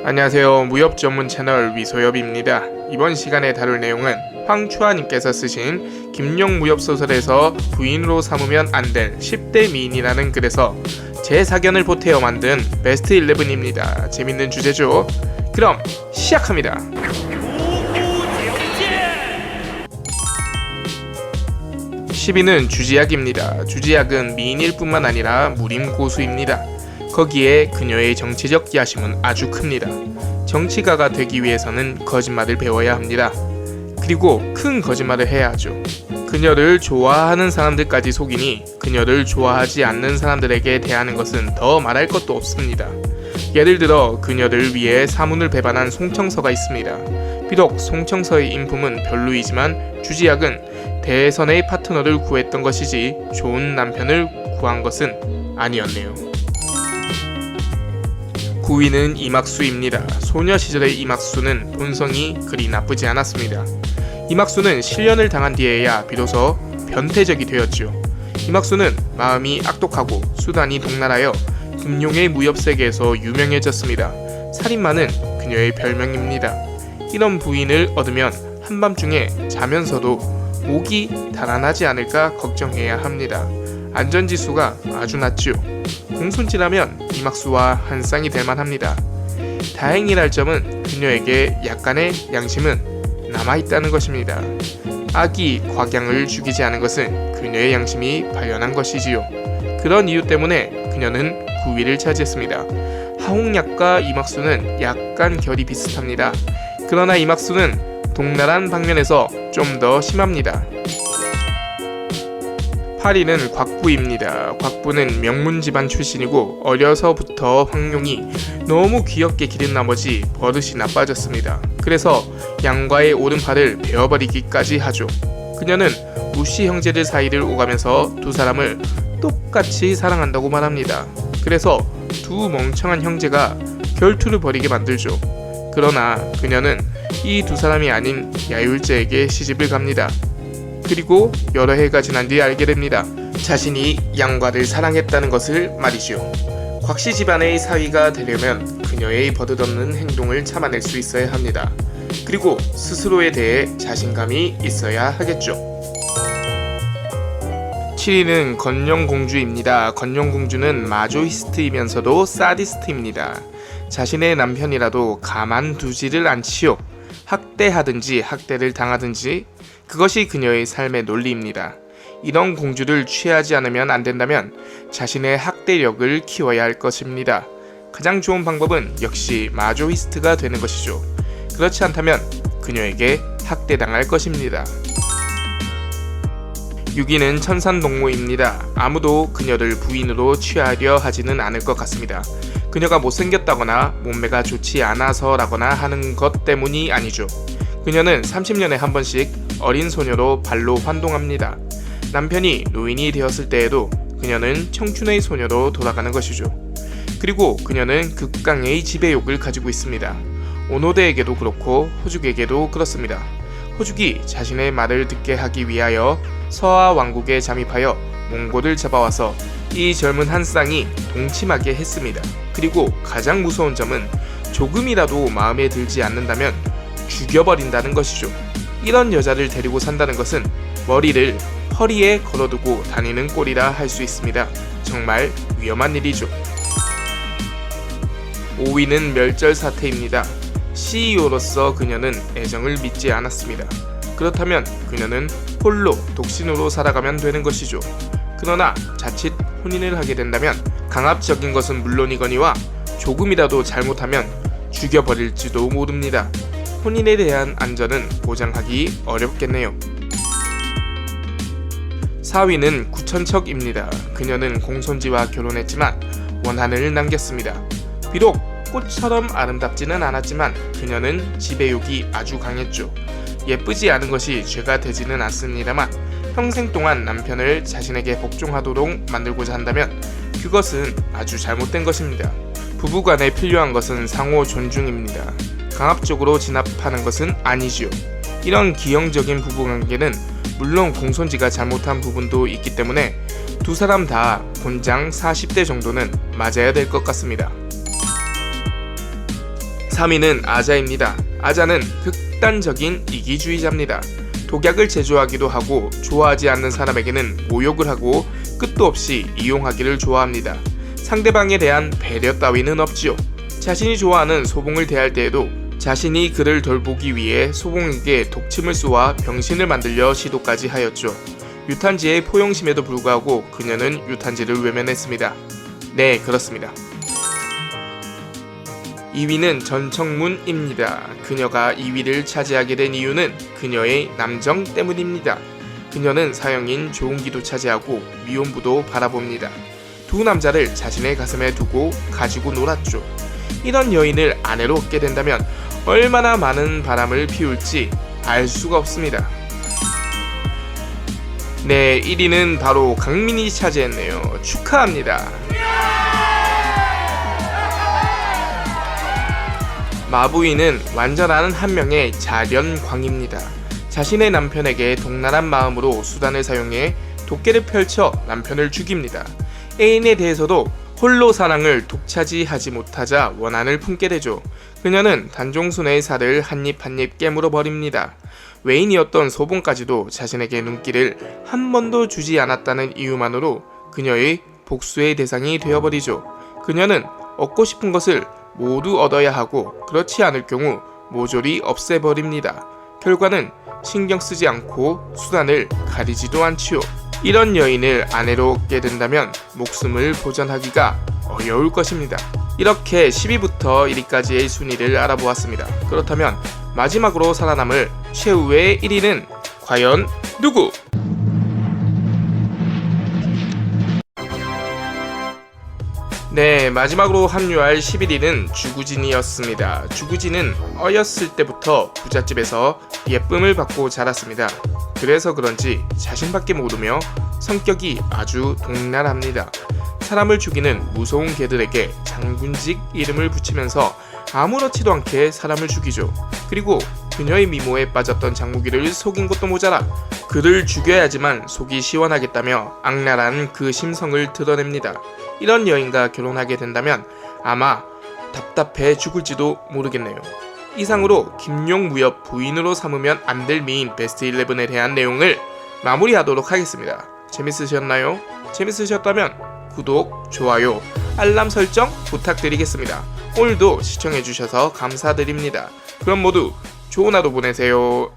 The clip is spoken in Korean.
안녕하세요. 무협 전문 채널 위소엽입니다. 이번 시간에 다룰 내용은 황추아님께서 쓰신 김용 무협소설에서 부인으로 삼으면 안 될 10대 미인이라는 글에서 제 사견을 보태어 만든 베스트 11입니다. 재밌는 주제죠? 그럼 시작합니다. 10위는 주지약입니다. 주지약은 미인일 뿐만 아니라 무림고수입니다. 거기에 그녀의 정치적 야심은 아주 큽니다. 정치가가 되기 위해서는 거짓말을 배워야 합니다. 그리고 큰 거짓말을 해야 하죠. 그녀를 좋아하는 사람들까지 속이니 그녀를 좋아하지 않는 사람들에게 대하는 것은 더 말할 것도 없습니다. 예를 들어 그녀를 위해 사문을 배반한 송청서가 있습니다. 비록 송청서의 인품은 별로이지만 주지약은 대선의 파트너를 구했던 것이지 좋은 남편을 구한 것은 아니었네요. 9위는 이막수입니다. 소녀 시절의 이막수는 본성이 그리 나쁘지 않았습니다. 이막수는 실연을 당한 뒤에야 비로소 변태적이 되었죠. 이막수는 마음이 악독하고 수단이 독날하여 금룡의 무협세계에서 유명해졌습니다. 살인마는 그녀의 별명입니다. 이런 부인을 얻으면 한밤중에 자면서도 목이 달아나지 않을까 걱정해야 합니다. 안전지수가 아주 낮죠. 공손지라면 이막수와 한 쌍이 될 만합니다. 다행이랄 점은 그녀에게 약간의 양심은 남아있다는 것입니다. 아기 곽양을 죽이지 않은 것은 그녀의 양심이 발현한 것이지요. 그런 이유 때문에 그녀는 9위를 차지했습니다. 하홍약과 이막수는 약간 결이 비슷합니다. 그러나 이막수는 동날한 방면에서 좀 더 심합니다. 8위는 곽부입니다. 곽부는 명문 집안 출신이고 어려서부터 황룡이 너무 귀엽게 기른 나머지 버릇이 나빠졌습니다. 그래서 양과의 오른팔을 베어버리기까지 하죠. 그녀는 우씨 형제들 사이를 오가면서 두 사람을 똑같이 사랑한다고 말합니다. 그래서 두 멍청한 형제가 결투를 벌이게 만들죠. 그러나 그녀는 이 두 사람이 아닌 야율제에게 시집을 갑니다. 그리고 여러 해가 지난 뒤 알게 됩니다. 자신이 양과를 사랑했다는 것을 말이죠. 곽씨 집안의 사위가 되려면 그녀의 버릇없는 행동을 참아낼 수 있어야 합니다. 그리고 스스로에 대해 자신감이 있어야 하겠죠. 7위는 건영공주입니다. 건영공주는 마조이스트이면서도 사디스트입니다. 자신의 남편이라도 가만두지를 않지요. 학대하든지 학대를 당하든지 그것이 그녀의 삶의 논리입니다. 이런 공주를 취하지 않으면 안 된다면 자신의 학대력을 키워야 할 것입니다. 가장 좋은 방법은 역시 마조이스트가 되는 것이죠. 그렇지 않다면 그녀에게 학대당할 것입니다. 6위는 천산동무입니다. 아무도 그녀를 부인으로 취하려 하지는 않을 것 같습니다. 그녀가 못생겼다거나 몸매가 좋지 않아서라거나 하는 것 때문이 아니죠. 그녀는 30년에 한 번씩 어린 소녀로 발로 환동합니다. 남편이 노인이 되었을 때에도 그녀는 청춘의 소녀로 돌아가는 것이죠. 그리고 그녀는 극강의 지배욕을 가지고 있습니다. 오노데에게도 그렇고 호죽에게도 그렇습니다. 호죽이 자신의 말을 듣게 하기 위하여 서하 왕국에 잠입하여 몽골을 잡아와서 이 젊은 한 쌍이 동침하게 했습니다. 그리고 가장 무서운 점은 조금이라도 마음에 들지 않는다면 죽여버린다는 것이죠. 이런 여자를 데리고 산다는 것은 머리를 허리에 걸어두고 다니는 꼴이라 할 수 있습니다. 정말 위험한 일이죠. 5위는 멸절사태입니다. CEO로서 그녀는 애정을 믿지 않았습니다. 그렇다면 그녀는 홀로 독신으로 살아가면 되는 것이죠. 그러나 자칫 혼인을 하게 된다면 강압적인 것은 물론이거니와 조금이라도 잘못하면 죽여버릴지도 모릅니다. 혼인에 대한 안전은 보장하기 어렵겠네요. 4위는 구천척입니다. 그녀는 공손지와 결혼했지만 원한을 남겼습니다. 비록 꽃처럼 아름답지는 않았지만 그녀는 지배욕이 아주 강했죠. 예쁘지 않은 것이 죄가 되지는 않습니다만 평생 동안 남편을 자신에게 복종하도록 만들고자 한다면 그것은 아주 잘못된 것입니다. 부부간에 필요한 것은 상호 존중입니다. 강압적으로 진압하는 것은 아니지요. 이런 기형적인 부부관계는 물론 공손지가 잘못한 부분도 있기 때문에 두 사람 다 곤장 40대 정도는 맞아야 될 것 같습니다. 3위는 아자입니다. 아자는 극단적인 이기주의자입니다. 독약을 제조하기도 하고 좋아하지 않는 사람에게는 모욕을 하고 끝도 없이 이용하기를 좋아합니다. 상대방에 대한 배려 따위는 없지요. 자신이 좋아하는 소봉을 대할 때에도 자신이 그를 돌보기 위해 소봉에게 독침을 쏘아 병신을 만들려 시도까지 하였죠. 유탄지의 포용심에도 불구하고 그녀는 유탄지를 외면했습니다. 네, 그렇습니다. 2위는 전청문입니다. 그녀가 2위를 차지하게 된 이유는 그녀의 남정 때문입니다. 그녀는 사형인 조은기도 차지하고 미혼부도 바라봅니다. 두 남자를 자신의 가슴에 두고 가지고 놀았죠. 이런 여인을 아내로 얻게 된다면 얼마나 많은 바람을 피울지 알 수가 없습니다. 네, 1위는 바로 강민이 차지했네요. 축하합니다. 마부인은 완전한 한 명의 자련광입니다. 자신의 남편에게 독란한 마음으로 수단을 사용해 독계를 펼쳐 남편을 죽입니다. 애인에 대해서도 홀로 사랑을 독차지하지 못하자 원한을 품게 되죠. 그녀는 단종순의 살을 한 입 한 입 깨물어 버립니다. 외인이었던 소봉까지도 자신에게 눈길을 한 번도 주지 않았다는 이유만으로 그녀의 복수의 대상이 되어버리죠. 그녀는 얻고 싶은 것을 모두 얻어야 하고 그렇지 않을 경우 모조리 없애버립니다. 결과는 신경 쓰지 않고 수단을 가리지도 않지요. 이런 여인을 아내로 얻게 된다면 목숨을 보전하기가 어려울 것입니다. 이렇게 10위부터 1위까지의 순위를 알아보았습니다. 그렇다면 마지막으로 살아남을 최후의 1위는 과연 누구? 네, 마지막으로 합류할 11위는 주구진이었습니다. 주구진은 어렸을 때부터 부잣집에서 예쁨을 받고 자랐습니다. 그래서 그런지 자신밖에 모르며 성격이 아주 동날합니다. 사람을 죽이는 무서운 개들에게 장군직 이름을 붙이면서 아무렇지도 않게 사람을 죽이죠. 그리고 그녀의 미모에 빠졌던 장무기를 속인 것도 모자라 그를 죽여야지만 속이 시원하겠다며 악랄한 그 심성을 드러냅니다. 이런 여인과 결혼하게 된다면 아마 답답해 죽을지도 모르겠네요. 이상으로 김용무엽 부인으로 삼으면 안 될 미인 베스트 11에 대한 내용을 마무리하도록 하겠습니다. 재밌으셨나요? 재밌으셨다면 구독, 좋아요, 알람 설정 부탁드리겠습니다. 오늘도 시청해주셔서 감사드립니다. 그럼 모두 좋은 하루 보내세요.